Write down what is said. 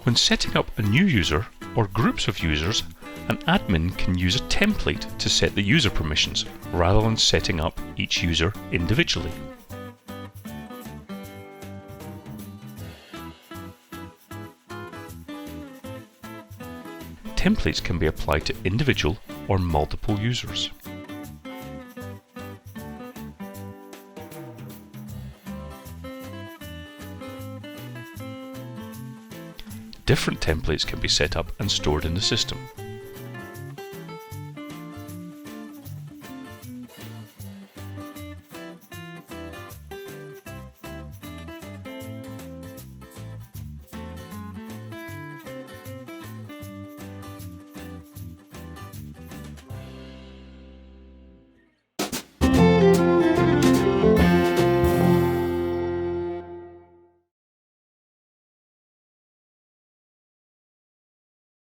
When setting up a new user or groups of users, an admin can use a template to set the user permissions rather than setting up each user individually. Templates can be applied to individual or multiple users. Different templates can be set up and stored in the system.